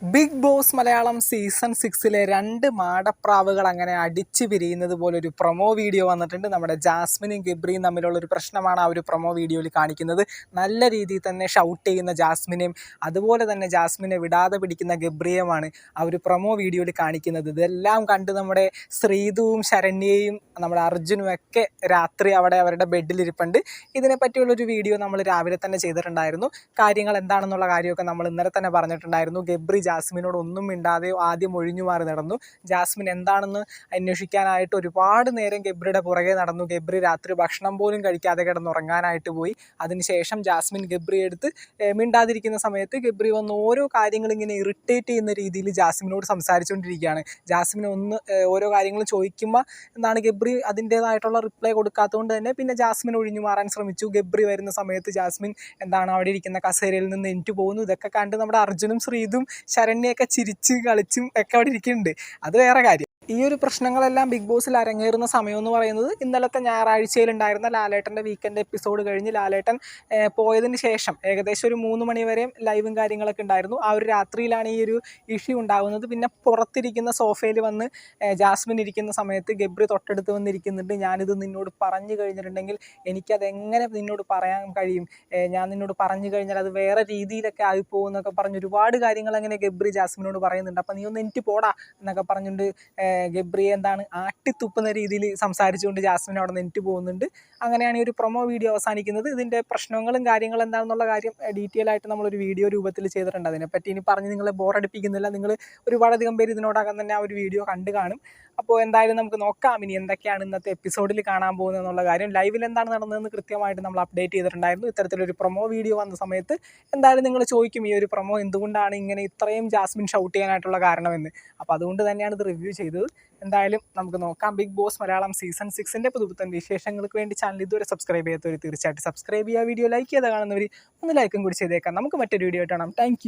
Big boss Malayalam season 6-ലെ 2 മാടപ്രാവുകൾ അങ്ങനെ അടിച്ചു പിരിയുന്നത് പോലൊരു പ്രൊമോ വീഡിയോ വന്നിട്ടുണ്ട്. നമ്മുടെ ജാസ്മിനും ഗബ്രിയും തമ്മിലുള്ളൊരു പ്രശ്നമാണ് ആ ഒരു പ്രൊമോ വീഡിയോയിൽ കാണിക്കുന്നത്. നല്ല രീതിയിൽ തന്നെ ഷൗട്ട് ചെയ്യുന്ന ജാസ്മിനെയും അതുപോലെ തന്നെ ജാസ്മിനെ വിടാതെ പിടിക്കുന്ന ഗബ്രിയുമാണ് ആ ഒരു പ്രൊമോ വീഡിയോയിൽ കാണിക്കുന്നത്. ഇതെല്ലാം കണ്ട് നമ്മുടെ ശ്രീതുവും ശരണ്യയും നമ്മുടെ അർജുനും ഒക്കെ രാത്രി അവിടെ അവരുടെ ബെഡിലിരിപ്പുണ്ട്. ഇതിനെപ്പറ്റിയുള്ളൊരു വീഡിയോ നമ്മൾ രാവിലെ തന്നെ ചെയ്തിട്ടുണ്ടായിരുന്നു. കാര്യങ്ങൾ എന്താണെന്നുള്ള കാര്യമൊക്കെ നമ്മൾ ഇന്നലെ തന്നെ പറഞ്ഞിട്ടുണ്ടായിരുന്നു. ഗബ്രി ജാസ്മിനോട് ഒന്നും മിണ്ടാതെ ആദ്യം ഒഴിഞ്ഞു മാറി നടന്നു. ജാസ്മിൻ എന്താണെന്ന് അന്വേഷിക്കാനായിട്ട് ഒരുപാട് നേരം ഗബ്രിയുടെ പുറകെ നടന്നു. ഗബ്രി രാത്രി ഭക്ഷണം പോലും കഴിക്കാതെ കിടന്നുറങ്ങാനായിട്ട് പോയി. അതിനുശേഷം ജാസ്മിൻ ഗബ്രി എടുത്ത് മിണ്ടാതിരിക്കുന്ന സമയത്ത് ഗബ്രി വന്ന് ഓരോ കാര്യങ്ങൾ ഇങ്ങനെ ഇറിറ്റേറ്റ് ചെയ്യുന്ന രീതിയിൽ ജാസ്മിനോട് സംസാരിച്ചുകൊണ്ടിരിക്കുകയാണ്. ജാസ്മിൻ ഓരോ കാര്യങ്ങളും ചോദിക്കുമ്പോൾ എന്താണ് ഗബ്രി അതിൻ്റേതായിട്ടുള്ള റിപ്ലൈ കൊടുക്കാത്തതുകൊണ്ട് തന്നെ പിന്നെ ജാസ്മിൻ ഒഴിഞ്ഞു മാറാൻ ശ്രമിച്ചു. ഗബ്രി വരുന്ന സമയത്ത് ജാസ്മിൻ എന്താണ് അവിടെ ഇരിക്കുന്ന കസേരയിൽ നിന്ന് എണീറ്റ് പോകുന്നു. ഇതൊക്കെ കണ്ട് നമ്മുടെ അർജുനും ശ്രീതും ശരണ്യൊക്കെ ചിരിച്ച് കളിച്ചും ഒക്കെ അവിടെ ഇരിക്കുന്നുണ്ട്. അത് വേറെ കാര്യം. ഈ ഒരു പ്രശ്നങ്ങളെല്ലാം ബിഗ് ബോസിൽ അരങ്ങേറുന്ന സമയം എന്ന് പറയുന്നത് ഇന്നലത്തെ ഞായറാഴ്ചയിലുണ്ടായിരുന്ന ലാലേട്ടൻ്റെ വീക്കെൻഡ് എപ്പിസോഡ് കഴിഞ്ഞ് ലാലേട്ടൻ പോയതിന് ശേഷം ഏകദേശം ഒരു 3 മണി വരെയും ലൈവും കാര്യങ്ങളൊക്കെ ഉണ്ടായിരുന്നു. ആ ഒരു രാത്രിയിലാണ് ഈ ഒരു ഇഷ്യൂ ഉണ്ടാകുന്നത്. പിന്നെ പുറത്തിരിക്കുന്ന സോഫയിൽ വന്ന് ജാസ്മിൻ ഇരിക്കുന്ന സമയത്ത് ഗബ്രി തൊട്ടടുത്ത് വന്നിരിക്കുന്നുണ്ട്. ഞാനിത് നിന്നോട് പറഞ്ഞു കഴിഞ്ഞിട്ടുണ്ടെങ്കിൽ എനിക്കതെങ്ങനെ നിന്നോട് പറയാൻ കഴിയും, ഞാൻ നിന്നോട് പറഞ്ഞു കഴിഞ്ഞാൽ അത് വേറെ രീതിയിലൊക്കെ ആയിപ്പോകും എന്നൊക്കെ പറഞ്ഞ് ഒരുപാട് കാര്യങ്ങൾ അങ്ങനെ ഗബ്രി ജാസ്മിനോട് പറയുന്നുണ്ട്. അപ്പം നീ ഒന്ന് എനിക്ക് പോടാ എന്നൊക്കെ പറഞ്ഞുകൊണ്ട് ഗബ്രിയെ എന്താണ് ആട്ടിത്തുപ്പുന്ന രീതിയിൽ സംസാരിച്ചുകൊണ്ട് ജാസ്മിൻ അവിടെ നിന്ന് പോകുന്നുണ്ട്. അങ്ങനെയാണ് ഈ ഒരു പ്രൊമോ വീഡിയോ അവസാനിക്കുന്നത്. ഇതിൻ്റെ പ്രശ്നങ്ങളും കാര്യങ്ങളും എന്താണെന്നുള്ള കാര്യം ഡീറ്റെയിൽ ആയിട്ട് നമ്മളൊരു വീഡിയോ രൂപത്തിൽ ചെയ്തിട്ടുണ്ട്. അതിനെപ്പറ്റി ഇനി പറഞ്ഞ് നിങ്ങളെ ബോറടിപ്പിക്കുന്നില്ല. നിങ്ങൾ ഒരുപാടധികം പേര് ഇതിനോടകം തന്നെ ആ ഒരു വീഡിയോ കണ്ടു കാണും. അപ്പോൾ എന്തായാലും നമുക്ക് നോക്കാം ഇനി എന്തൊക്കെയാണ് ഇന്നത്തെ എപ്പിസോഡിൽ കാണാൻ പോകുന്നത് എന്നുള്ള കാര്യം. ലൈവിൽ എന്താണ് നടന്നതെന്ന് കൃത്യമായിട്ട് നമ്മൾ അപ്ഡേറ്റ് ചെയ്തിട്ടുണ്ടായിരുന്നു. ഇത്തരത്തിലൊരു പ്രൊമോ വീഡിയോ വന്ന സമയത്ത് എന്തായാലും നിങ്ങൾ ചോദിക്കും ഈ ഒരു പ്രൊമോ എന്തുകൊണ്ടാണ് ഇങ്ങനെ ഇത്രയും ജാസ്മിൻ ഷൗട്ട് ചെയ്യാനായിട്ടുള്ള കാരണമെന്ന്. അപ്പോൾ അതുകൊണ്ട് തന്നെയാണ് ഇത് റിവ്യൂ ചെയ്തത്. എന്തായാലും നമുക്ക് നോക്കാം. ബിഗ് ബോസ് മലയാളം സീസൺ 6-ൻ്റെ പുതുപുത്തൻ വിശേഷങ്ങൾക്ക് വേണ്ടി ചാനൽ ഇതുവരെ സബ്സ്ക്രൈബ് ചെയ്യാത്തവർ തീർച്ചയായിട്ടും സബ്സ്ക്രൈബ് ചെയ്യുക. വീഡിയോ ലൈക്ക് ചെയ്ത് കാണുന്നവർ ഒന്ന് ലൈക്കും കൂടി ചെയ്തേക്കാം. നമുക്ക് മറ്റൊരു വീഡിയോ ആയിട്ട് കാണാം. Thank you.